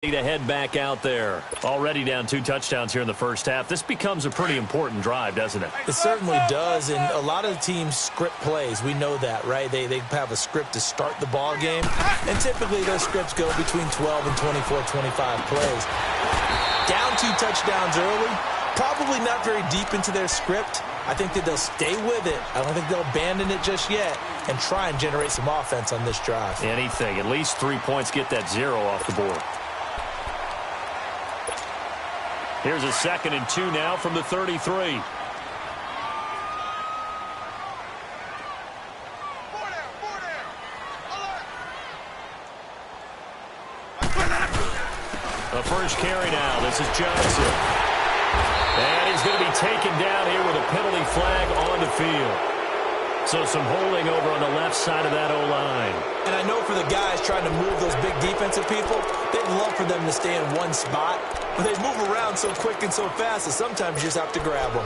To head back out there. Already down 2 touchdowns here in the first half. This becomes a pretty important drive, doesn't it? It certainly does, and a lot of the teams script plays. We know that, right? They have a script to start the ball game, and typically those scripts go between 12 and 24, 25 plays. Down 2 touchdowns early, probably not very deep into their script. I think that they'll stay with it. I don't think they'll abandon it just yet and try and generate some offense on this drive. Anything. At least 3 points, get that 0 off the board. Here's a 2nd and 2 now from the 33. The first carry now. This is Johnson. And he's going to be taken down here with a penalty flag on the field. So some holding over on the left side of that O-line. And I know for the guys trying to move those big defensive people, they'd love for them to stay in one spot. But they move around so quick and so fast that sometimes you just have to grab them.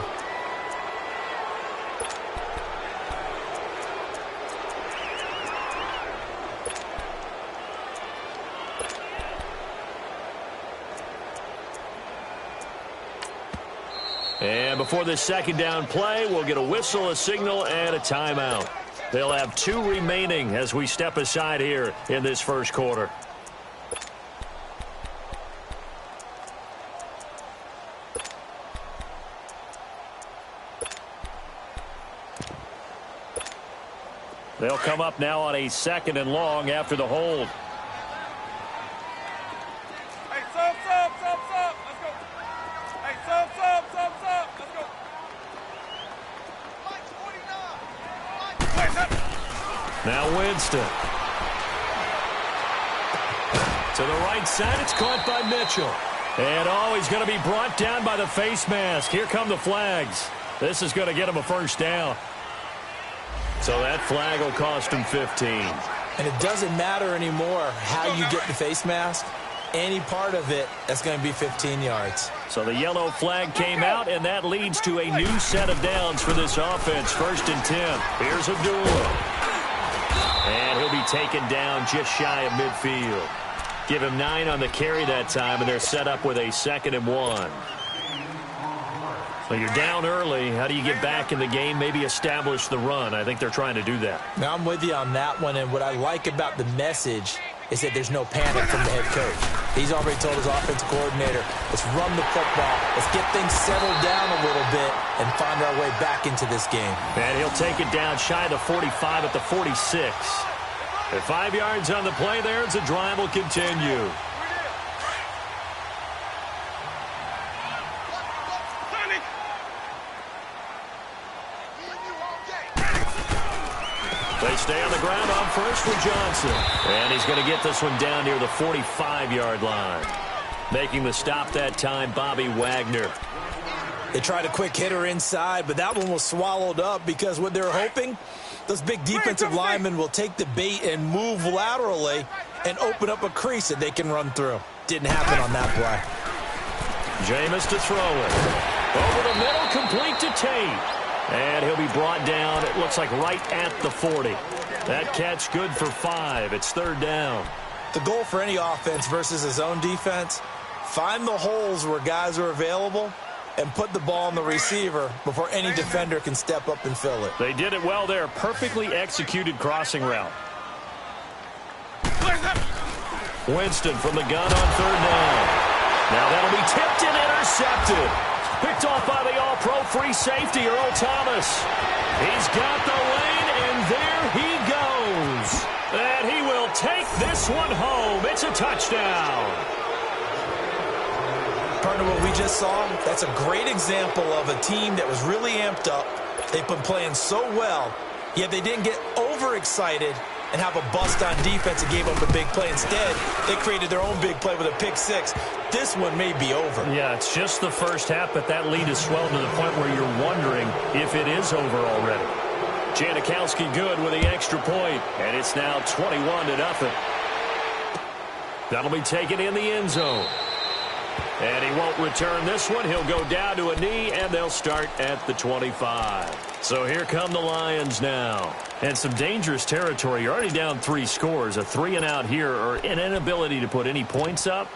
And before this 2nd down play, we'll get a whistle, a signal, and a timeout. They'll have 2 remaining as we step aside here in this first quarter. They'll come up now on a 2nd and long after the hold. Hey, sub. Let's go. Hey, sub. Let's go. Mike 49. Now Winston. To the right side, it's caught by Mitchell. And he's going to be brought down by the face mask. Here come the flags. This is going to get him a first down. So that flag will cost him 15. And it doesn't matter anymore how you get the face mask. Any part of it, that's going to be 15 yards. So the yellow flag came out, and that leads to a new set of downs for this offense. 1st and 10. Here's Abdullah. And he'll be taken down just shy of midfield. Give him 9 on the carry that time, and they're set up with a 2nd and 1. So you're down early. How do you get back in the game? Maybe establish the run. I think they're trying to do that. Now, I'm with you on that one, and what I like about the message is that there's no panic from the head coach. He's already told his offensive coordinator, let's run the football, let's get things settled down a little bit and find our way back into this game. And he'll take it down shy of the 45 at the 46. At 5 yards on the play there, the drive will continue. They stay on the ground on first with Johnson. And he's going to get this one down near the 45-yard line. Making the stop that time, Bobby Wagner. They tried a quick hitter inside, but that one was swallowed up because what they're hoping, those big defensive linemen will take the bait and move laterally and open up a crease that they can run through. Didn't happen on that play. Jameis to throw it. Over the middle, complete to Tate. And he'll be brought down, it looks like right at the 40. That catch good for 5. It's 3rd down. The goal for any offense versus his own defense, find the holes where guys are available and put the ball on the receiver before any defender can step up and fill it. They did it well there. Perfectly executed crossing route. Winston from the gun on 3rd down. Now that'll be tipped and intercepted. Picked off by the all-pro free safety, Earl Thomas. He's got the lane, and there he goes. And he will take this one home. It's a touchdown. Partner, what we just saw, that's a great example of a team that was really amped up. They've been playing so well, yet they didn't get overexcited and have a bust on defense and gave up a big play. Instead, they created their own big play with a pick 6. This one may be over. Yeah, it's just the first half, but that lead is swelled to the point where you're wondering if it is over already. Janikowski good with the extra point, and it's now 21-0. That'll be taken in the end zone. And he won't return this one. He'll go down to a knee, and they'll start at the 25. So here come the Lions now. And some dangerous territory. You're already down 3 scores. A 3-and-out here, or an inability to put any points up,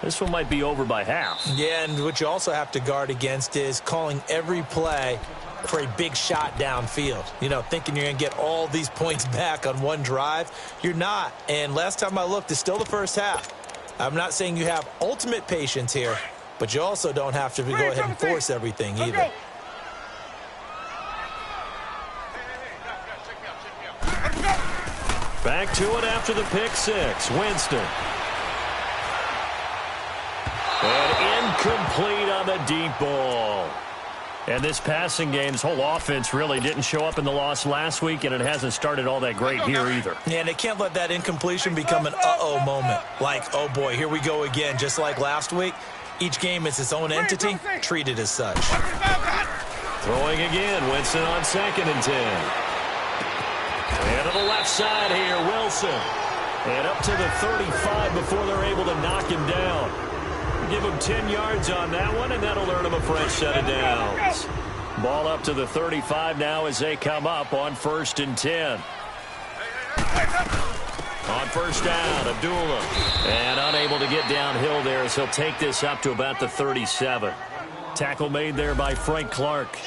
This one might be over by half. Yeah, and what you also have to guard against is calling every play for a big shot downfield. You know, thinking you're going to get all these points back on one drive. You're not. And last time I looked, it's still the first half. I'm not saying you have ultimate patience here, but you also don't have to go ahead and force everything either. Back to it after the pick six. Winston. And incomplete on the deep ball. And this passing game's whole offense really didn't show up in the loss last week, and it hasn't started all that great here either. Yeah, and they can't let that incompletion become an uh-oh moment. Like, oh boy, here we go again, just like last week. Each game is its own entity, treated as such. Throwing again, Winston on 2nd and 10. And to the left side here, Wilson. And up to the 35 before they're able to knock him down. Give him 10 yards on that one, and that'll earn him a fresh set of downs. Ball up to the 35 now as they come up on 1st and 10. On first down, Abdullah. And unable to get downhill there as he'll take this up to about the 37. Tackle made there by Frank Clark.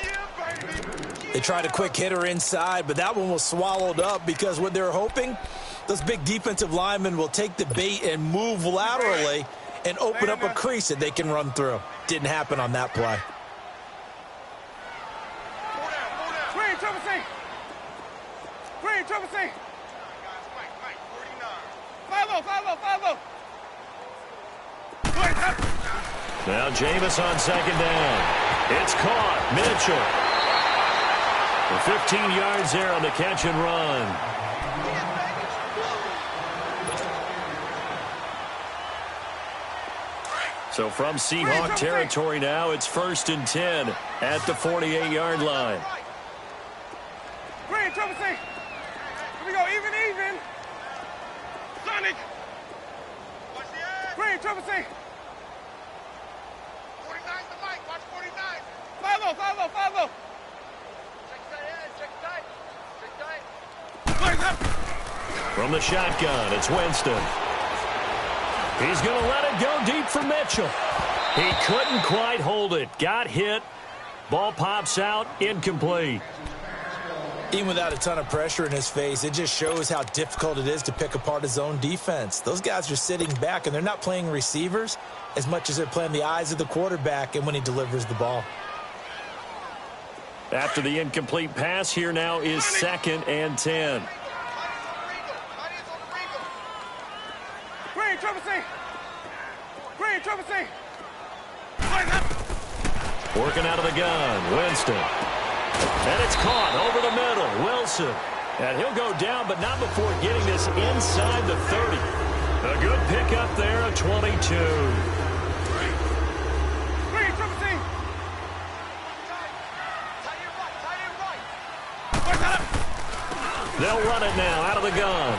They tried a quick hitter inside, but that one was swallowed up because what they're hoping, those big defensive linemen will take the bait and move laterally and open up a crease that they can run through. Didn't happen on that play. Green, triple C. Green, triple C. 5-0. Now Jameis on 2nd down. It's caught. Mitchell. For 15 yards there on the catch and run. So from Seahawk territory now, it's 1st and 10 at the 48-yard line. Green, triple C. Here we go, even. Sonic. Green, triple C. 49's the mic, watch 49. 5-0. Check tight. From the shotgun, it's Winston. He's going to let it go deep for Mitchell. He couldn't quite hold it. Got hit. Ball pops out. Incomplete. Even without a ton of pressure in his face, it just shows how difficult it is to pick apart his own defense. Those guys are sitting back, and they're not playing receivers as much as they're playing the eyes of the quarterback and when he delivers the ball. After the incomplete pass, here now is 2nd and 10. Green, triple C. Working out of the gun, Winston. And it's caught over the middle, Wilson. And he'll go down, but not before getting this inside the 30. A good pickup there, a 22. Green, triple C. They'll run it now out of the gun.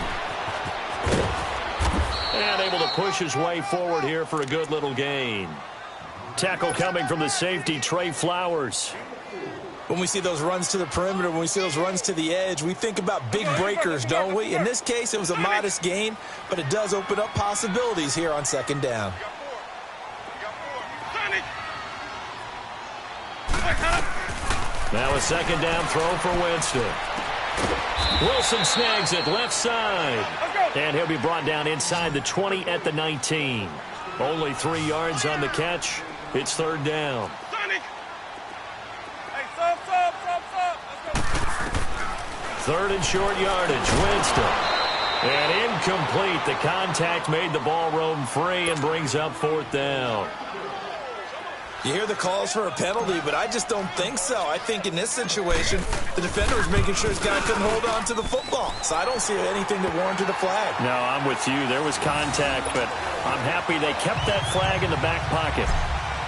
And able to push his way forward here for a good little gain. Tackle coming from the safety, Trey Flowers. When we see those runs to the perimeter, when we see those runs to the edge, we think about big breakers, don't we? In this case, it was a modest gain, but it does open up possibilities here on 2nd down. Now a 2nd down throw for Winston. Wilson snags it left side. And he'll be brought down inside the 20 at the 19. Only 3 yards on the catch. It's 3rd down. Hey, sub. Let's go. 3rd and short yardage. Winston. And incomplete. The contact made the ball roam free and brings up 4th down. You hear the calls for a penalty, but I just don't think so. I think in this situation, the defender was making sure his guy couldn't hold on to the football. So I don't see anything that warranted a flag. No, I'm with you. There was contact, but I'm happy they kept that flag in the back pocket.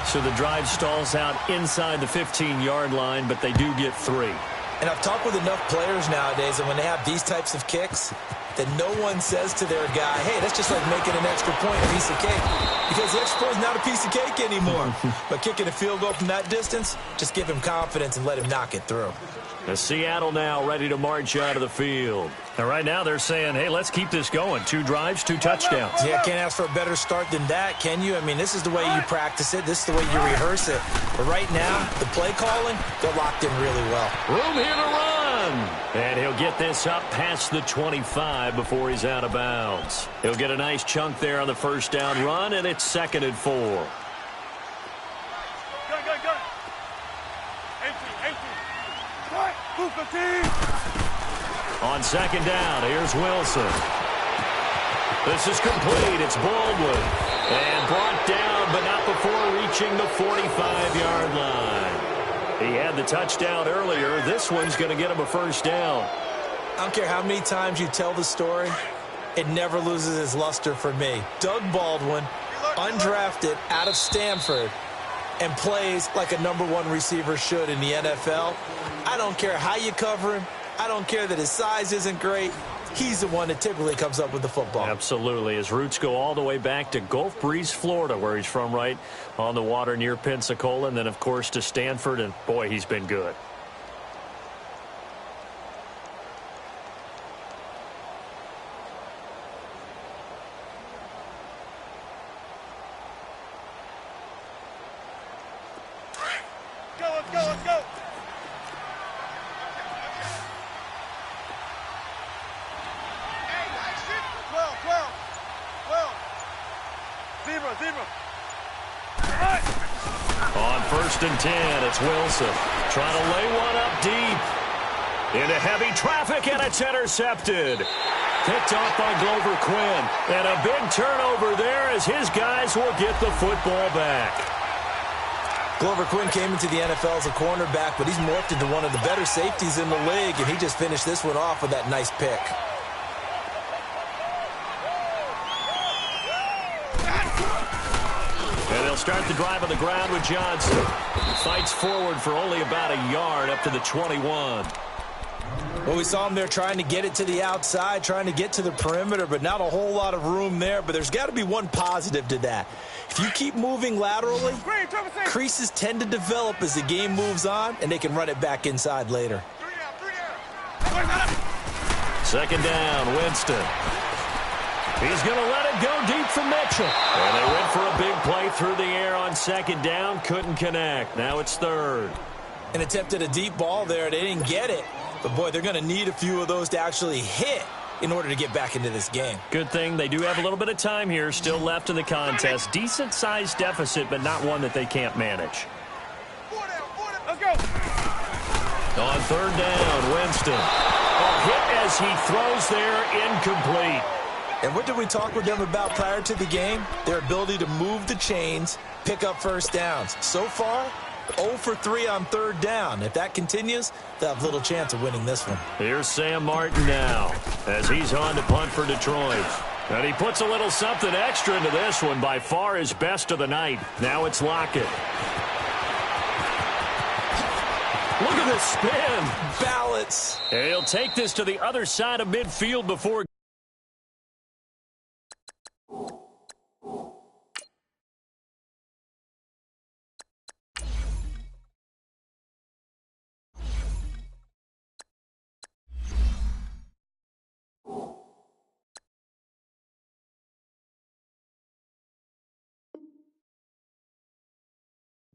So the drive stalls out inside the 15-yard line, but they do get 3. And I've talked with enough players nowadays, and when they have these types of kicks, that no one says to their guy, hey, that's just like making an extra point, a piece of cake. Because the extra point is not a piece of cake anymore. But kicking a field goal from that distance, just give him confidence and let him knock it through. Seattle now ready to march out of the field. And right now they're saying, hey, let's keep this going. 2 drives, 2 touchdowns. Yeah, can't ask for a better start than that, can you? I mean, this is the way you practice it. This is the way you rehearse it. But right now, the play calling, they're locked in really well. Room here to run. And he'll get this up past the 25 before he's out of bounds. He'll get a nice chunk there on the first down run, and it's 2nd and 4. Go. On 2nd down, here's Wilson. This is complete. It's Baldwin. And brought down, but not before reaching the 45-yard line. He had the touchdown earlier. This one's going to get him a first down. I don't care how many times you tell the story, it never loses its luster for me. Doug Baldwin, undrafted, out of Stanford, and plays like a #1 receiver should in the NFL. I don't care how you cover him. I don't care that his size isn't great. He's the one that typically comes up with the football. Absolutely. His roots go all the way back to Gulf Breeze, Florida, where he's from, right on the water near Pensacola, and then, of course, to Stanford, and, boy, he's been good. Let's go. Zebra. On 1st and 10, it's Wilson. Trying to lay one up deep. Into heavy traffic, and it's intercepted. Picked off by Glover Quinn. And a big turnover there as his guys will get the football back. Glover Quinn came into the NFL as a cornerback, but he's morphed into one of the better safeties in the league, and he just finished this one off with that nice pick. And they'll start the drive on the ground with Johnson. Fights forward for only about a yard up to the 21. Well, we saw him there trying to get it to the outside, trying to get to the perimeter, but not a whole lot of room there. But there's got to be one positive to that. If you keep moving laterally, creases tend to develop as the game moves on, and they can run it back inside later. 2nd down, Winston. He's going to let it go deep for Mitchell. And they went for a big play through the air on 2nd down. Couldn't connect. Now it's 3rd. And attempted a deep ball there. They didn't get it. But, boy, they're going to need a few of those to actually hit in order to get back into this game. Good thing they do have a little bit of time here still left in the contest. Decent-sized deficit, but not one that they can't manage. Let's go. On 3rd down, Winston. A hit as he throws there, incomplete. And what did we talk with them about prior to the game? Their ability to move the chains, pick up first downs. So far, 0 for 3 on 3rd down. If that continues, they'll have little chance of winning this one. Here's Sam Martin now as he's on to punt for Detroit. And he puts a little something extra into this one, by far his best of the night. Now it's Lockett. Look at this spin. Balance. And he'll take this to the other side of midfield before.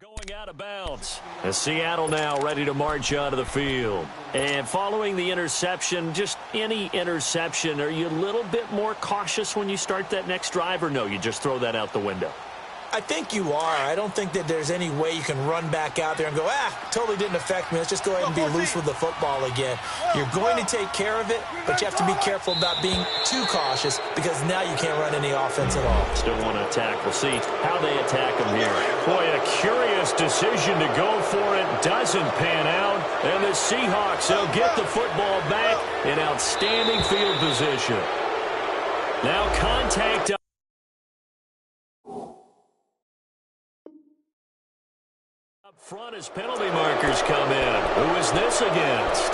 Going out of bounds. As Seattle now ready to march out of the field. And following the interception, just any interception, are you a little bit more cautious when you start that next drive, or no, you just throw that out the window? I think you are. I don't think that there's any way you can run back out there and go, totally didn't affect me. Let's just go ahead and be loose with the football again. You're going to take care of it, but you have to be careful about being too cautious because now you can't run any offense at all. Still want to attack. We'll see how they attack him here. Boy, a curious decision to go for it. Doesn't pan out. And the Seahawks, they'll get the football back in outstanding field position. Now contact up front as penalty markers come in. Who is this against?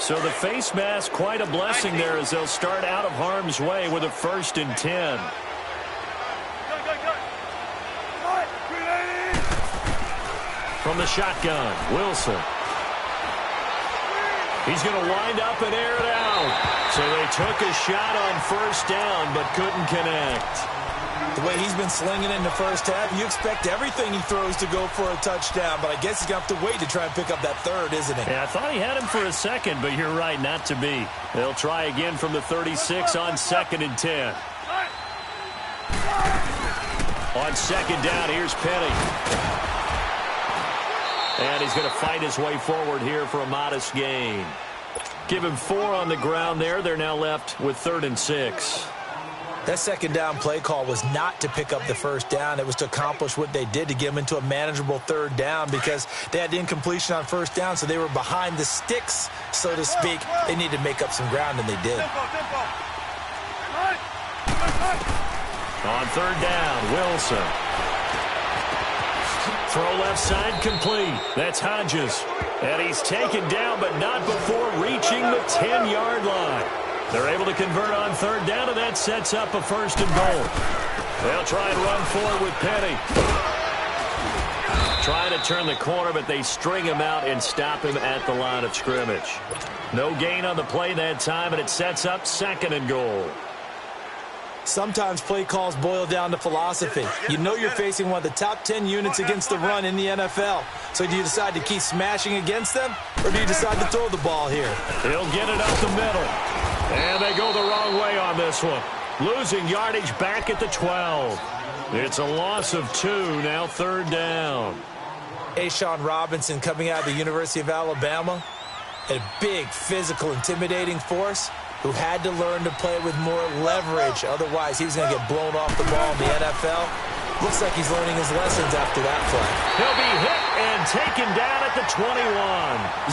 So the face mask, quite a blessing there as they'll start out of harm's way with a 1st and 10. From the shotgun, Wilson. He's going to wind up and air it out. So they took a shot on 1st down but couldn't connect. The way he's been slinging in the first half, you expect everything he throws to go for a touchdown, but I guess he's going to have to wait to try and pick up that 3rd, isn't he? Yeah, I thought he had him for a second, but you're right, not to be. They'll try again from the 36 on 2nd and 10. On 2nd down, here's Penny. And he's going to fight his way forward here for a modest gain. Give him 4 on the ground there. They're now left with 3rd and 6. That 2nd down play call was not to pick up the 1st down. It was to accomplish what they did, to get them into a manageable 3rd down, because they had incompletion on 1st down, so they were behind the sticks, so to speak. They needed to make up some ground, and they did. On 3rd down, Wilson. Throw left side complete. That's Hodges. And he's taken down, but not before reaching the 10-yard line. They're able to convert on 3rd down, and that sets up a 1st and goal. They'll try and run forward with Penny. Trying to turn the corner, but they string him out and stop him at the line of scrimmage. No gain on the play that time, and it sets up 2nd and goal. Sometimes play calls boil down to philosophy. You know you're facing one of the top 10 units against the run in the NFL. So do you decide to keep smashing against them, or do you decide to throw the ball here? He'll get it up the middle. And they go the wrong way on this one. Losing yardage back at the 12. It's a loss of 2, now 3rd down. Ashawn Robinson coming out of the University of Alabama. A big, physical, intimidating force who had to learn to play with more leverage. Otherwise, he was going to get blown off the ball in the NFL. Looks like he's learning his lessons after that play. He'll be hit and taken down at the 21.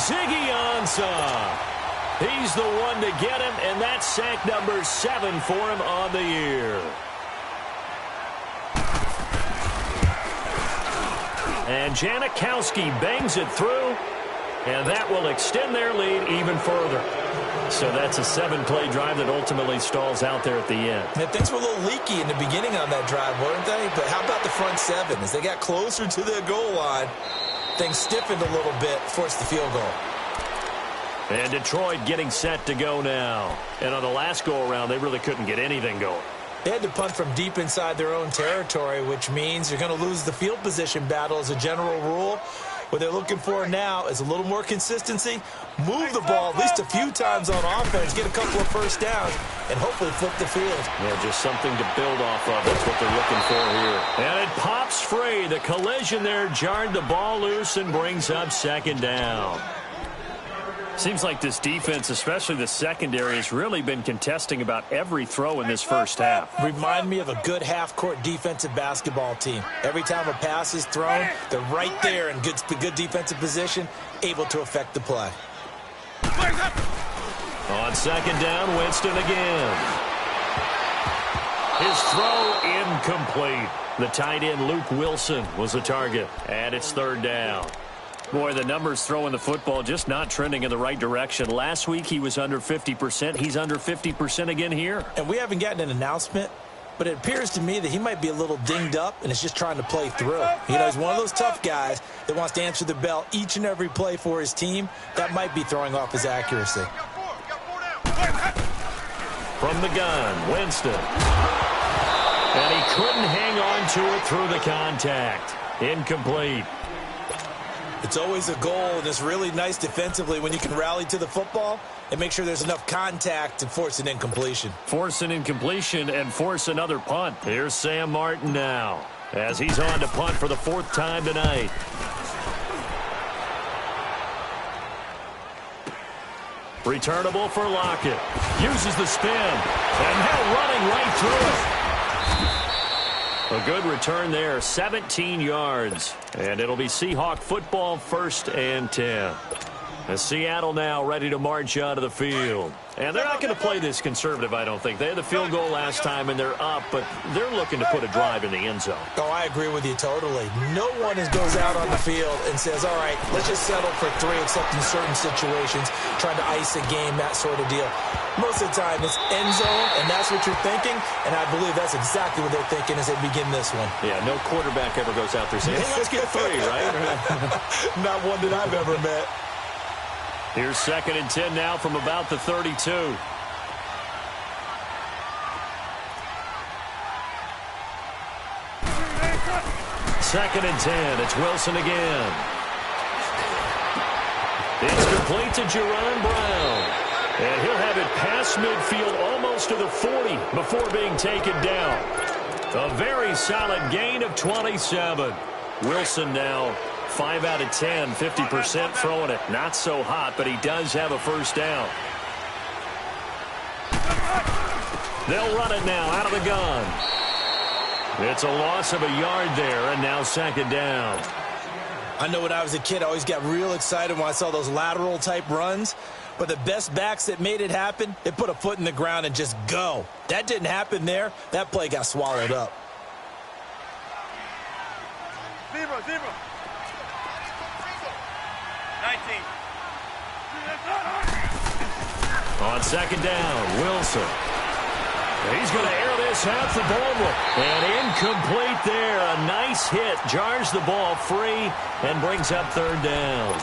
Ziggy Ansah. He's the one to get him, and that's sack number 7 for him on the year. And Janikowski bangs it through, and that will extend their lead even further. So that's a 7-play drive that ultimately stalls out there at the end. And things were a little leaky in the beginning on that drive, weren't they? But how about the front 7? As they got closer to their goal line, things stiffened a little bit, forced the field goal. And Detroit getting set to go now. And on the last go-around, they really couldn't get anything going. They had to punt from deep inside their own territory, which means you're going to lose the field position battle as a general rule. What they're looking for now is a little more consistency, move the ball at least a few times on offense, get a couple of 1st downs, and hopefully flip the field. Yeah, just something to build off of. That's what they're looking for here. And it pops free. The collision there jarred the ball loose and brings up 2nd down. Seems like this defense, especially the secondary, has really been contesting about every throw in this first half. Remind me of a good half-court defensive basketball team. Every time a pass is thrown, they're right there in good defensive position, able to affect the play. On 2nd down, Winston again. His throw incomplete. The tight end, Luke Wilson, was the target. And it's 3rd down. Boy, the numbers throwing the football just not trending in the right direction. Last week he was under 50%. He's under 50% again here. And we haven't gotten an announcement, but it appears to me that he might be a little dinged up and is just trying to play through. You know, he's one of those tough guys that wants to answer the bell each and every play for his team. That might be throwing off his accuracy. From the gun, Winston. And he couldn't hang on to it through the contact. Incomplete. It's always a goal, and it's really nice defensively when you can rally to the football and make sure there's enough contact to force an incompletion. Force an incompletion and force another punt. Here's Sam Martin now as he's on to punt for the 4th time tonight. Returnable for Lockett. Uses the spin. And now running right through it. A good return there, 17 yards. And it'll be Seahawk football, 1st and 10. As Seattle now ready to march onto the field. And they're not going to play this conservative, I don't think. They had the field goal last time, and they're up, but they're looking to put a drive in the end zone. Oh, I agree with you totally. No one goes out on the field and says, all right, let's just settle for 3, except in certain situations, trying to ice a game, that sort of deal. Most of the time, it's end zone, and that's what you're thinking, and I believe that's exactly what they're thinking as they begin this one. Yeah, no quarterback ever goes out there saying, hey, let's get 3, right? Not one that I've ever met. Here's 2nd and 10 now from about the 32. Second and 10. It's Wilson again. It's complete to Jerron Brown. And he'll have it past midfield almost to the 40 before being taken down. A very solid gain of 27. Wilson now 5 out of 10, 50% throwing it. Not so hot, but he does have a first down. They'll run it now out of the gun. It's a loss of a yard there, and now 2nd down. I know when I was a kid, I always got real excited when I saw those lateral-type runs. But the best backs that made it happen, they put a foot in the ground and just go. That didn't happen there. That play got swallowed up. Zebra. 19. On 2nd down, Wilson. He's going to air this out for Baldwin. And incomplete there. A nice hit. Jars the ball free and brings up 3rd down.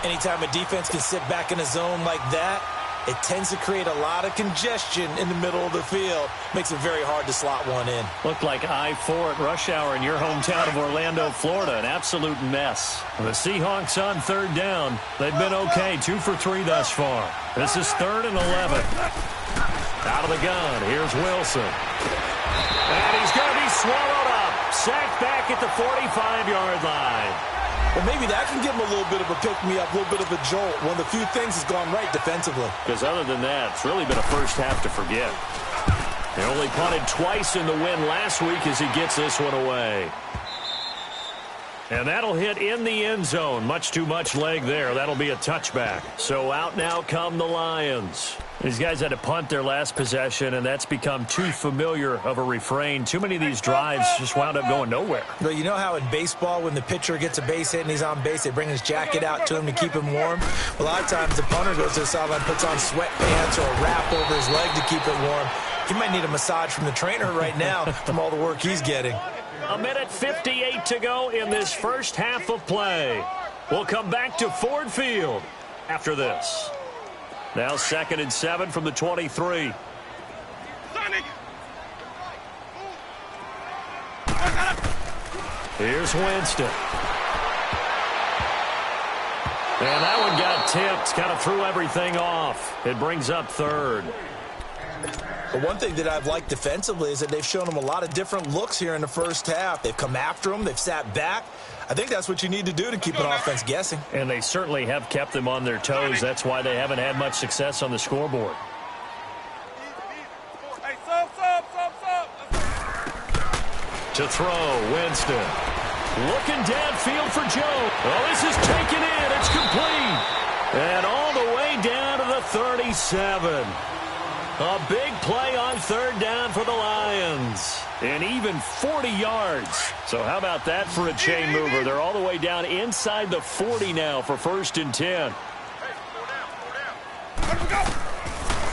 Anytime a defense can sit back in a zone like that, it tends to create a lot of congestion in the middle of the field. Makes it very hard to slot one in. Looked like I-4 at rush hour in your hometown of Orlando, Florida. An absolute mess. The Seahawks on 3rd down. They've been okay. 2 for 3 thus far. This is 3rd and 11. Out of the gun. Here's Wilson. And he's going to be swallowed up. Sacked back at the 45-yard line. Well, maybe that can give him a little bit of a pick-me-up, a little bit of a jolt. One of the few things has gone right defensively. Because other than that, it's really been a first half to forget. They only punted twice in the win last week as he gets this one away. And that'll hit in the end zone. Much too much leg there. That'll be a touchback. So out now come the Lions. These guys had to punt their last possession, and that's become too familiar of a refrain. Too many of these drives just wound up going nowhere. But you know how in baseball, when the pitcher gets a base hit and he's on base, they bring his jacket out to him to keep him warm? A lot of times the punter goes to the sideline, puts on sweatpants or a wrap over his leg to keep it warm. He might need a massage from the trainer right now from all the work he's getting. 1:58 to go in this first half of play. We'll come back to Ford Field after this. Now 2nd and 7 from the 23. Here's Winston. And that one got tipped, kind of threw everything off. It brings up 3rd. But one thing that I've liked defensively is that they've shown them a lot of different looks here in the first half. They've come after them. They've sat back. I think that's what you need to do to keep an offense guessing. And they certainly have kept them on their toes. That's why they haven't had much success on the scoreboard. Hey, sub. To throw, Winston. Looking downfield for Joe. Oh, this is taken in. It's complete. And all the way down to the 37. A big play on 3rd down for the Lions. And even 40 yards. So how about that for a chain mover? They're all the way down inside the 40 now for 1st and 10.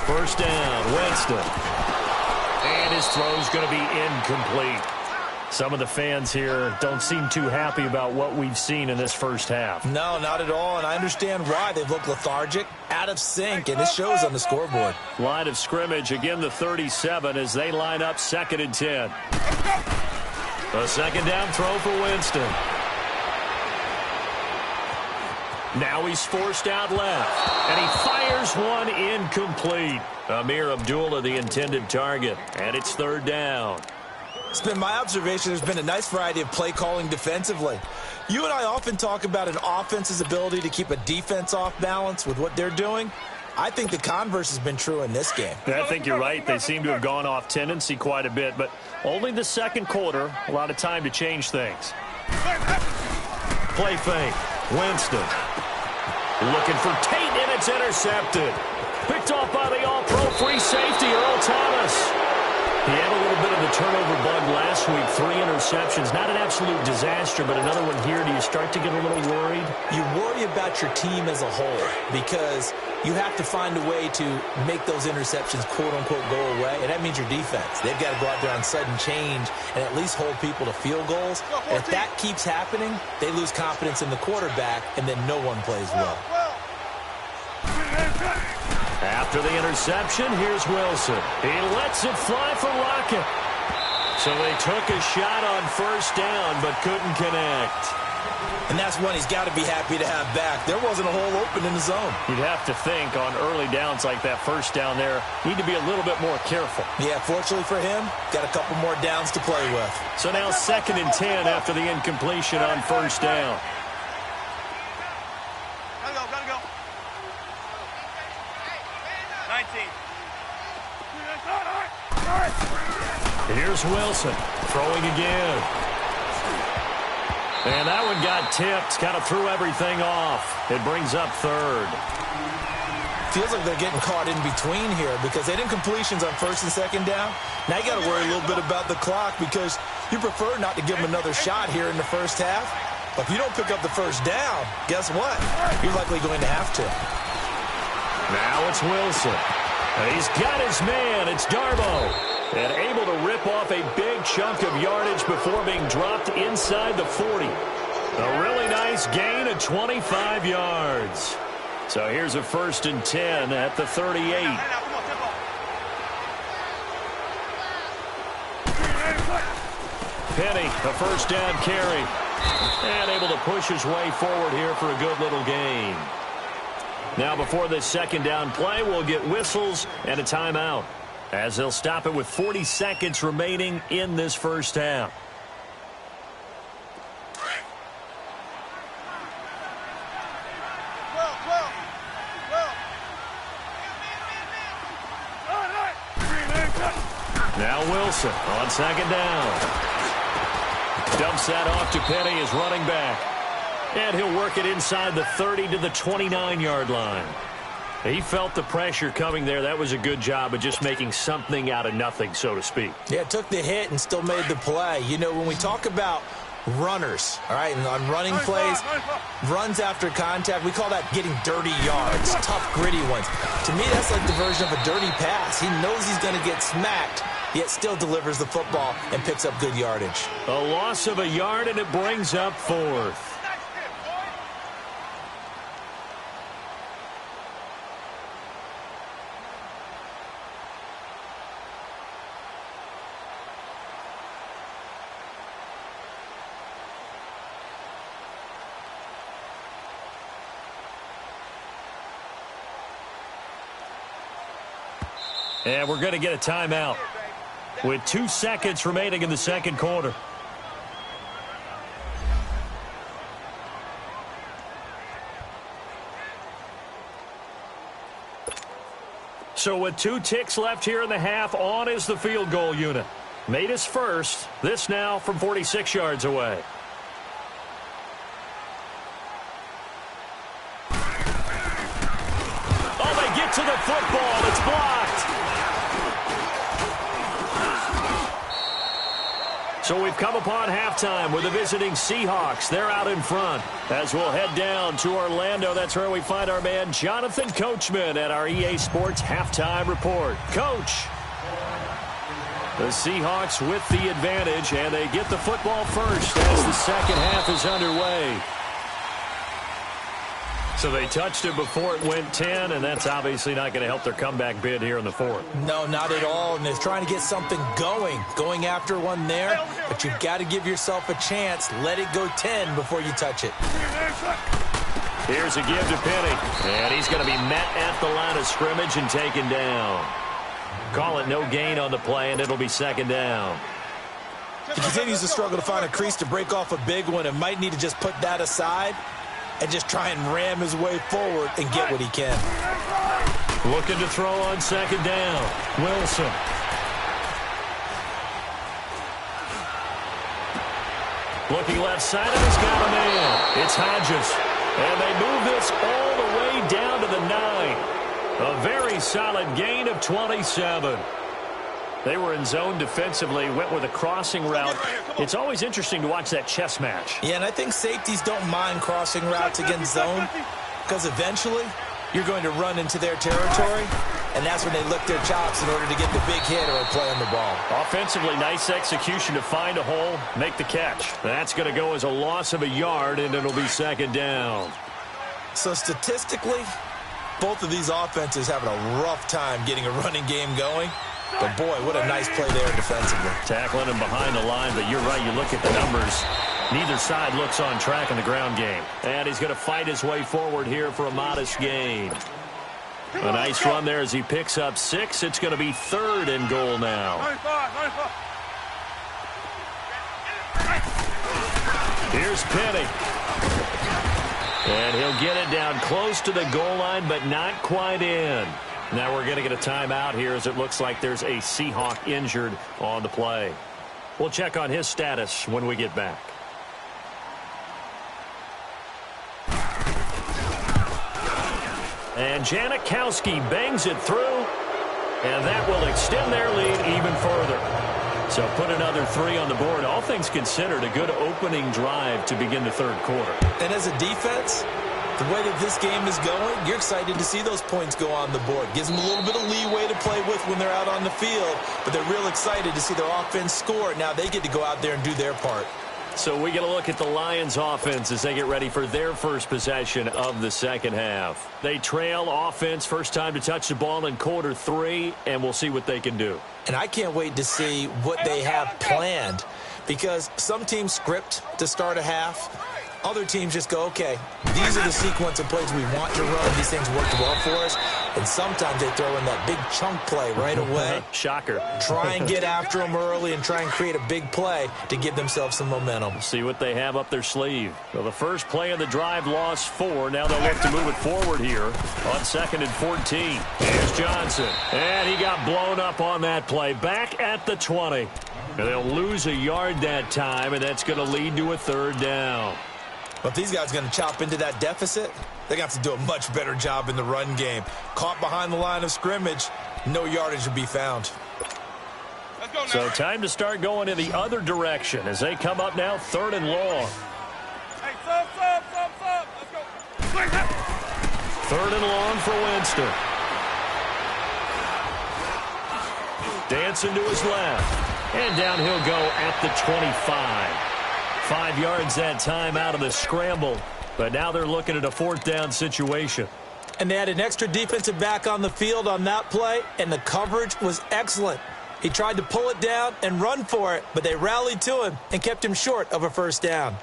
First down, Winston. And his throw's going to be incomplete. Some of the fans here don't seem too happy about what we've seen in this first half. No, not at all, and I understand why. They've looked lethargic, out of sync, and it shows on the scoreboard. Line of scrimmage, again the 37 as they line up 2nd and 10. A 2nd down throw for Winston. Now he's forced out left, and he fires one incomplete. Amir Abdullah, the intended target, and it's 3rd down. It's been my observation there's been a nice variety of play calling defensively. You and I often talk about an offense's ability to keep a defense off balance with what they're doing. I think the converse has been true in this game. I think you're right. They seem to have gone off tendency quite a bit, but only the 2nd quarter, a lot of time to change things. Play fake. Winston. Looking for Tate, and it's intercepted. Picked off by the all-pro free safety, Earl Thomas. He had a little bit of the turnover bug last week. 3 interceptions. Not an absolute disaster, but another one here. Do you start to get a little worried? You worry about your team as a whole because you have to find a way to make those interceptions, quote-unquote, go away, and that means your defense. They've got to go out there on sudden change and at least hold people to field goals. And if that keeps happening, they lose confidence in the quarterback, and then no one plays well. After the interception, here's Wilson. He lets it fly for Rocket. So they took a shot on first down, but couldn't connect. And that's one he's got to be happy to have back. There wasn't a hole open in the zone. You'd have to think on early downs like that first down there, need to be a little bit more careful. Yeah, fortunately for him, got a couple more downs to play with. So now 2nd and 10 after the incompletion on first down. Gotta go. 19. Here's Wilson throwing again. And that one got tipped, kind of threw everything off. It brings up 3rd. Feels like they're getting caught in between here because they didn't completions on 1st and 2nd down. Now you got to worry a little bit about the clock because you prefer not to give them another shot here in the first half. But if you don't pick up the first down, guess what? You're likely going to have to. Now it's Wilson. And he's got his man. It's Darbo. And able to rip off a big chunk of yardage before being dropped inside the 40. A really nice gain of 25 yards. So here's a 1st and 10 at the 38. Penny, a first down carry. And able to push his way forward here for a good little gain. Now before this 2nd down play, we'll get whistles and a timeout, as they'll stop it with 40 seconds remaining in this first half. Now Wilson on 2nd down. Dumps that off to Penny as running back. And he'll work it inside the 30 to the 29-yard line. He felt the pressure coming there. That was a good job of just making something out of nothing, so to speak. Yeah, took the hit and still made the play. You know, when we talk about runners, all right, and on running plays, runs after contact, we call that getting dirty yards, tough, gritty ones. To me, that's like the version of a dirty pass. He knows he's going to get smacked, yet still delivers the football and picks up good yardage. A loss of a yard, and it brings up 4th. And we're going to get a timeout with 2 seconds remaining in the 2nd quarter. So with 2 ticks left here in the half, on is the field goal unit. Made his first. This now from 46 yards away. Oh, they get to the football. It's blocked. So we've come upon halftime with the visiting Seahawks. They're out in front. As we'll head down to Orlando, that's where we find our man Jonathan Coachman at our EA Sports Halftime Report. Coach. The Seahawks with the advantage, and they get the football first as the 2nd half is underway. So they touched it before it went 10, and that's obviously not going to help their comeback bid here in the 4th. No, not at all, and they're trying to get something going after one there, but you've got to give yourself a chance. Let it go 10 before you touch it. Here's a give to Penny, and he's going to be met at the line of scrimmage and taken down. Call it no gain on the play, and it'll be 2nd down. He continues to struggle to find a crease to break off a big one and might need to just put that aside and just try and ram his way forward and get what he can. Looking to throw on 2nd down. Wilson. Looking left side, and he's got a man. It's Hodges. And they move this all the a solid gain of 27. They were in zone defensively, went with a crossing route. It's always interesting to watch that chess match. Yeah, and I think safeties don't mind crossing routes against zone because eventually you're going to run into their territory, and that's when they lick their chops in order to get the big hit or a play on the ball. Offensively, nice execution to find a hole, make the catch. That's going to go as a loss of a yard, and it'll be second down. So statistically, both of these offenses having a rough time getting a running game going. But, boy, what a nice play there defensively. Tackling him behind the line, but you're right, you look at the numbers. Neither side looks on track in the ground game. And he's going to fight his way forward here for a modest gain. A nice run there as he picks up 6. It's going to be 3rd and goal now. Here's Penny. And he'll get it down close to the goal line, but not quite in. Now we're going to get a timeout here as it looks like there's a Seahawk injured on the play. We'll check on his status when we get back. And Janikowski bangs it through, and that will extend their lead even further. So put another 3 on the board. All things considered, a good opening drive to begin the third quarter. And as a defense, the way that this game is going, you're excited to see those points go on the board. Gives them a little bit of leeway to play with when they're out on the field, but they're real excited to see their offense score. Now they get to go out there and do their part. So we get a look at the Lions offense as they get ready for their first possession of the second half. They trail offense, first time to touch the ball in quarter 3, and we'll see what they can do. And I can't wait to see what they have planned, because some teams script to start a half. Other teams just go, okay, these are the sequence of plays we want to run. These things worked well for us. And sometimes they throw in that big chunk play right away. Shocker. Try and get after them early and try and create a big play to give themselves some momentum. See what they have up their sleeve. Well, the first play of the drive lost 4. Now they'll look to move it forward here on 2nd and 14. Here's Johnson. And he got blown up on that play. Back at the 20. And they'll lose a yard that time, and that's going to lead to a 3rd down. But if these guys are going to chop into that deficit, they're going to have to do a much better job in the run game. Caught behind the line of scrimmage, no yardage will be found. Let's go now. So time to start going in the other direction as they come up now 3rd and long. Hey, sub. Let's go. 3rd and long for Winston. Dancing to his left. And down he'll go at the 25. 5 yards that time out of the scramble. But now they're looking at a 4th down situation. And they had an extra defensive back on the field on that play, and the coverage was excellent. He tried to pull it down and run for it, but they rallied to him and kept him short of a 1st down.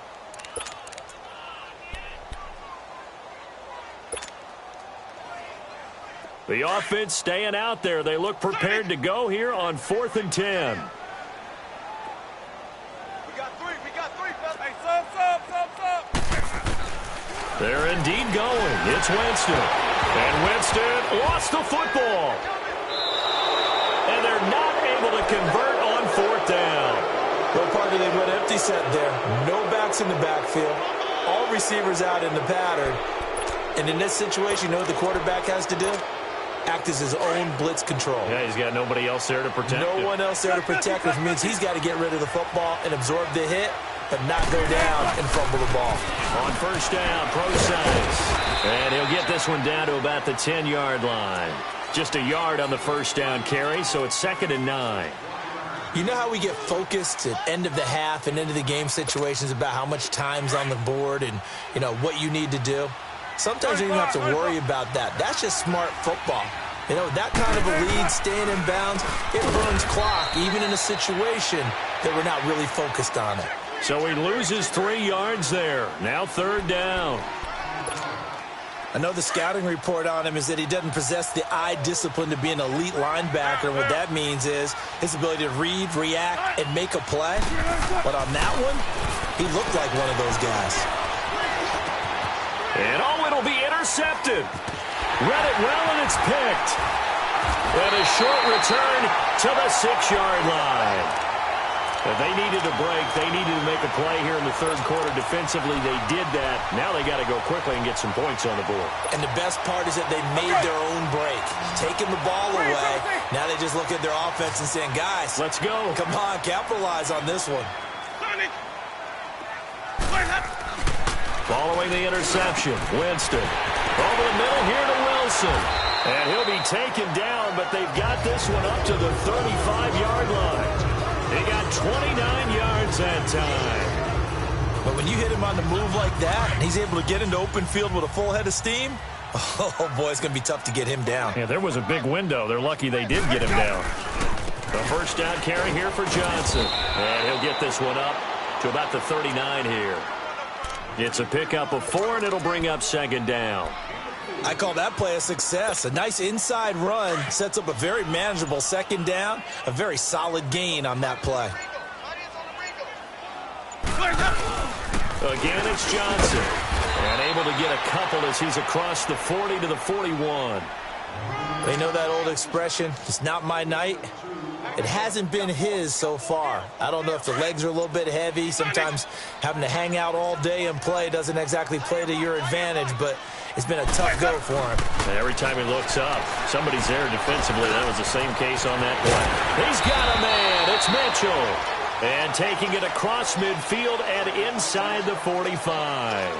The offense staying out there. They look prepared to go here on 4th and 10. They're indeed going. It's Winston. And Winston lost the football. And they're not able to convert on 4th down. Well, partly they went empty set there. No backs in the backfield. All receivers out in the pattern. And in this situation, you know what the quarterback has to do? Act as his own blitz control. Yeah, he's got nobody else there to protect him. No one else there to protect him, which means he's got to get rid of the football and absorb the hit, but not go down and fumble the ball. On 1st down, Procise. And he'll get this one down to about the 10-yard line. Just a yard on the 1st down carry, so it's 2nd and 9. You know how we get focused at end of the half and end of the game situations about how much time's on the board and, you know, what you need to do? Sometimes you don't have to worry about that. That's just smart football. You know, that kind of a lead, staying in bounds, it burns clock, even in a situation that we're not really focused on it. So he loses 3 yards there. Now 3rd down. I know the scouting report on him is that he doesn't possess the eye discipline to be an elite linebacker. And what that means is his ability to read, react, and make a play. But on that one, he looked like one of those guys. And it'll be intercepted. Read it well, and it's picked. And a short return to the 6-yard line. They needed a break. They needed to make a play here in the third quarter. Defensively, they did that. Now they got to go quickly and get some points on the board. And the best part is that they made their own break. Taking the ball away. Now they just look at their offense and saying, guys, let's go. Come on, capitalize on this one. Following the interception, Winston. Over the middle here to Wilson. And he'll be taken down, but they've got this one up to the 35-yard line. They got 29 yards that time. But when you hit him on the move like that, and he's able to get into open field with a full head of steam, oh, boy, it's going to be tough to get him down. Yeah, there was a big window. They're lucky they did get him down. The first down carry here for Johnson. And he'll get this one up to about the 39 here. It's a pickup of 4, and it'll bring up second down. I call that play a success. A nice inside run sets up a very manageable second down. A very solid gain on that play. Again, it's Johnson. And able to get a couple as he's across the 40 to the 41. They know that old expression, it's not my night. It hasn't been his so far. I don't know if the legs are a little bit heavy. Sometimes having to hang out all day and play doesn't exactly play to your advantage, but it's been a tough go for him. And every time he looks up, somebody's there defensively. That was the same case on that play. He's got a man. It's Mitchell. And taking it across midfield and inside the 45.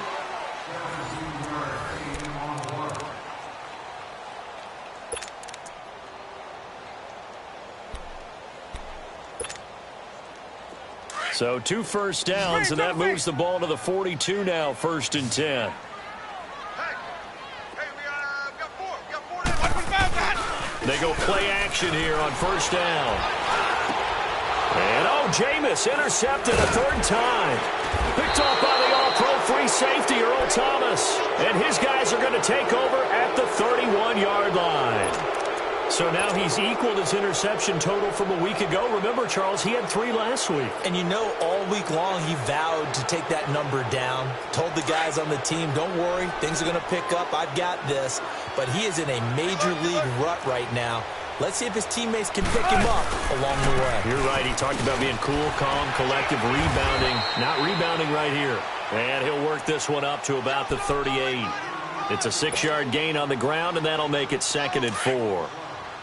So 2 first downs, and that moves the ball to the 42 now, 1st and 10. They go play action here on 1st down. And, Jameis intercepted a 3rd time. Picked off by the all-pro free safety, Earl Thomas. And his guys are going to take over at the 31-yard line. So now he's equaled his interception total from a week ago. Remember, Charles, he had 3 last week. And all week long he vowed to take that number down. Told the guys on the team, don't worry, things are going to pick up. I've got this. But he is in a major league rut right now. Let's see if his teammates can pick him up along the way. You're right. He talked about being cool, calm, collective, rebounding. Not rebounding right here. And he'll work this one up to about the 38. It's a 6-yard gain on the ground, and that'll make it 2nd and 4.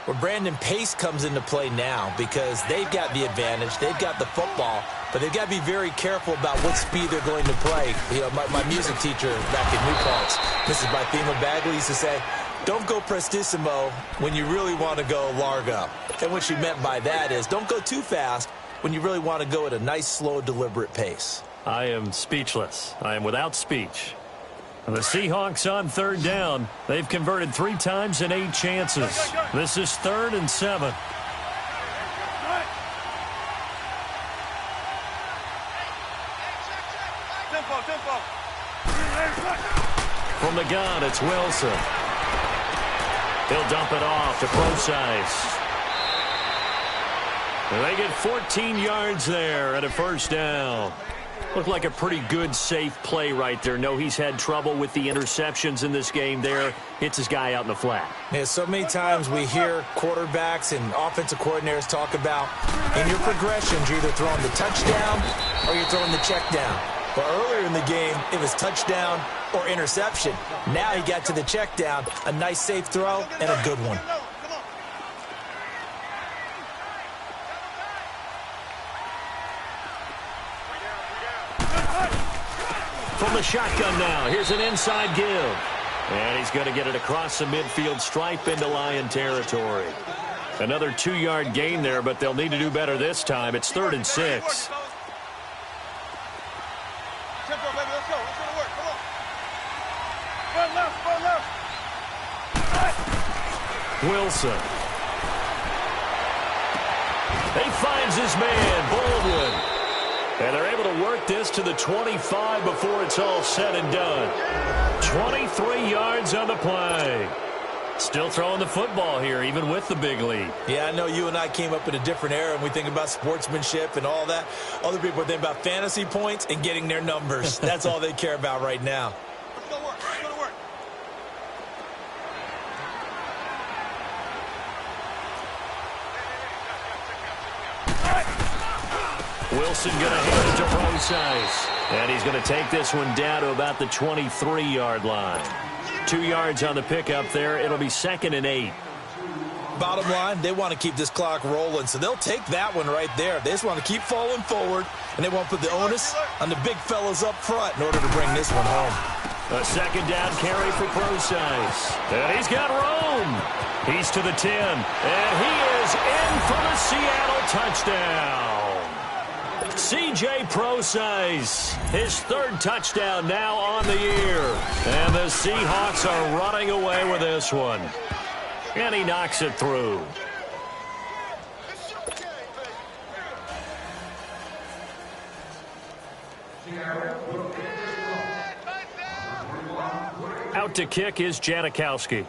Where Brandon Pace comes into play now because they've got the advantage. They've got the football, but they've got to be very careful about what speed they're going to play. My music teacher back in New Paltz, Mrs. Bythema Bagley, used to say, don't go prestissimo when you really want to go largo. And what she meant by that is don't go too fast when you really want to go at a nice, slow, deliberate pace. I am speechless. I am without speech. The Seahawks on 3rd down. They've converted 3 times in 8 chances. This is 3rd and 7. From the gun, it's Wilson. He'll dump it off to Procise. They get 14 yards there at a 1st down. Looked like a pretty good, safe play right there. No, he's had trouble with the interceptions in this game there. Hits his guy out in the flat. Yeah, so many times we hear quarterbacks and offensive coordinators talk about in your progressions, you're either throwing the touchdown or you're throwing the check down. But earlier in the game, it was touchdown or interception. Now he got to the check down, a nice safe throw, and a good one. From the shotgun now, here's an inside give. And he's going to get it across the midfield stripe into Lion territory. Another 2-yard gain there, but they'll need to do better this time. It's 3rd and 6. Wilson. He finds his man, Baldwin. And they're able to work this to the 25 before it's all said and done. 23 yards on the play. Still throwing the football here, even with the big lead. Yeah, I know you and I came up in a different era, and we think about sportsmanship and all that. Other people are thinking about fantasy points and getting their numbers. That's all they care about right now. Let's go work. Let's go to work. Wilson going to hand it to Procise. And he's going to take this one down to about the 23-yard line. 2 yards on the pickup there. It'll be 2nd and 8. Bottom line, they want to keep this clock rolling, so they'll take that one right there. They just want to keep falling forward, and they want to put the onus on the big fellas up front in order to bring this one home. A 2nd down carry for Procise. And he's got Rome. He's to the 10. And he is in for the Seattle touchdown. C.J. Procise, his 3rd touchdown now on the year. And the Seahawks are running away with this one. And he knocks it through. Out to kick is Janikowski.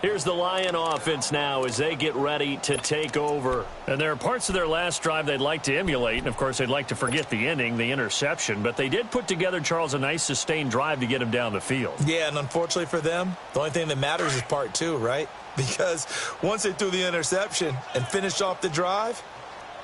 Here's the Lion offense now as they get ready to take over. And there are parts of their last drive they'd like to emulate. And, of course, they'd like to forget the ending, the interception. But they did put together, Charles, a nice sustained drive to get him down the field. Yeah, and unfortunately for them, the only thing that matters is part 2, right? Because once they threw the interception and finished off the drive,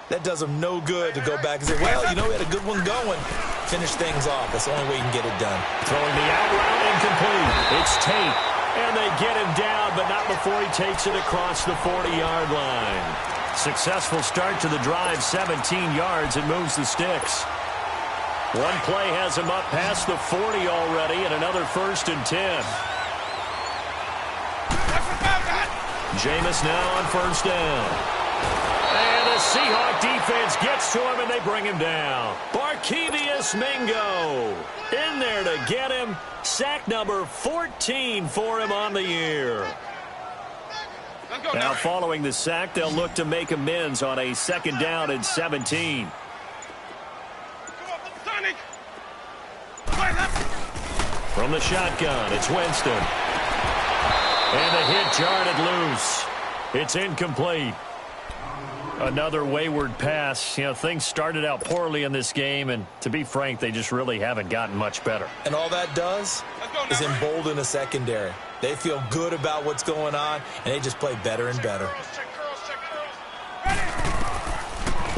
that does them no good to go back and say, well, you know, we had a good one going. Finish things off. That's the only way you can get it done. Throwing the out route incomplete. It's Tate. And they get him down, but not before he takes it across the 40-yard line. Successful start to the drive, 17 yards, and moves the sticks. One play has him up past the 40 already, and another 1st and 10. Jameis now on 1st down. And the Seahawk defense gets to him, and they bring him down. Barkevious Mingo in there to get him. Sack number 14 for him on the year. Now following the sack, they'll look to make amends on a 2nd down and 17. From the shotgun, it's Winston. And the hit jarred it loose. It's incomplete. Another wayward pass. You know, things started out poorly in this game, and to be frank, they just really haven't gotten much better. And all that does is embolden the secondary. They feel good about what's going on, and they just play better and better.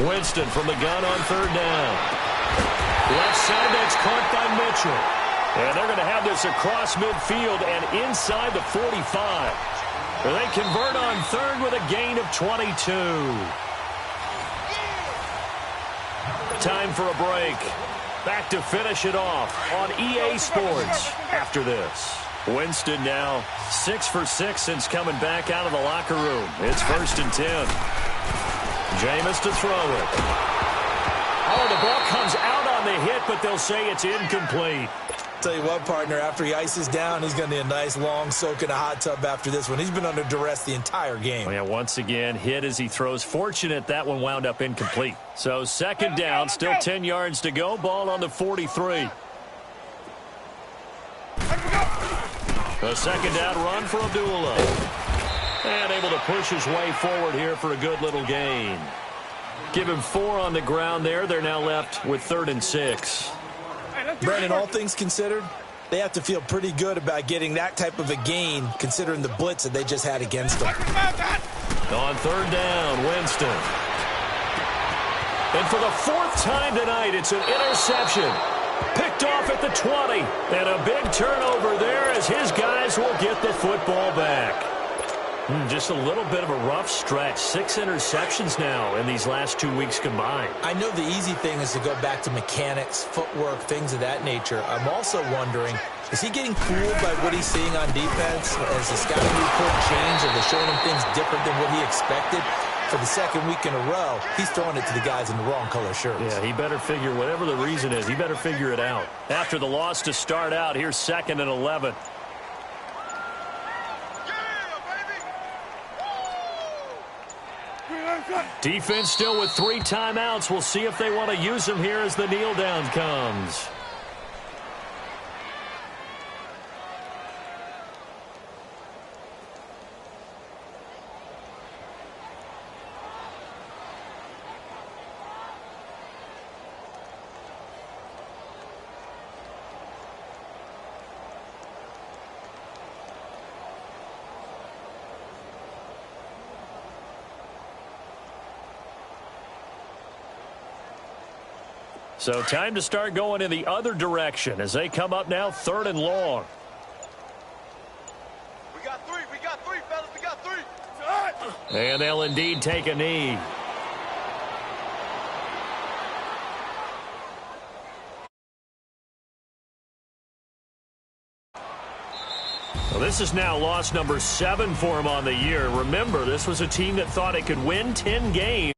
Winston from the gun on 3rd down. Left side, that's caught by Mitchell. And they're going to have this across midfield and inside the 45. They convert on 3rd with a gain of 22. Time for a break. Back to finish it off on EA Sports after this. Winston now 6 for 6 since coming back out of the locker room. It's 1st and 10. Jameis to throw it. Oh, the ball comes out on the hit, but they'll say it's incomplete. Tell you what, partner, after he ices down, he's going to need a nice long soak in a hot tub after this one. He's been under duress the entire game. Oh, yeah, once again, hit as he throws. Fortunate that one wound up incomplete. So 2nd down, still 10 yards to go. Ball on the 43. A 2nd down run for Abdullah. And able to push his way forward here for a good little gain. Give him 4 on the ground there. They're now left with 3rd and 6. Brandon, all things considered, they have to feel pretty good about getting that type of a gain considering the blitz that they just had against them. On 3rd down, Winston. And for the 4th time tonight, it's an interception. Picked off at the 20. And a big turnover there as his guys will get the football back. Just a little bit of a rough stretch. 6 interceptions now in these last 2 weeks combined. I know the easy thing is to go back to mechanics, footwork, things of that nature. I'm also wondering, is he getting fooled by what he's seeing on defense? Has the scouting report changed? Are they showing him things different than what he expected? For the 2nd week in a row, he's throwing it to the guys in the wrong color shirts. Yeah, he better figure, whatever the reason is, he better figure it out. After the loss to start out, here's 2nd and 11. Defense still with 3 timeouts. We'll see if they want to use them here as the kneel down comes. So time to start going in the other direction as they come up now 3rd and long. We got three, fellas, we got three. And they'll indeed take a knee. Well, this is now loss number 7 for him on the year. Remember, this was a team that thought it could win 10 games.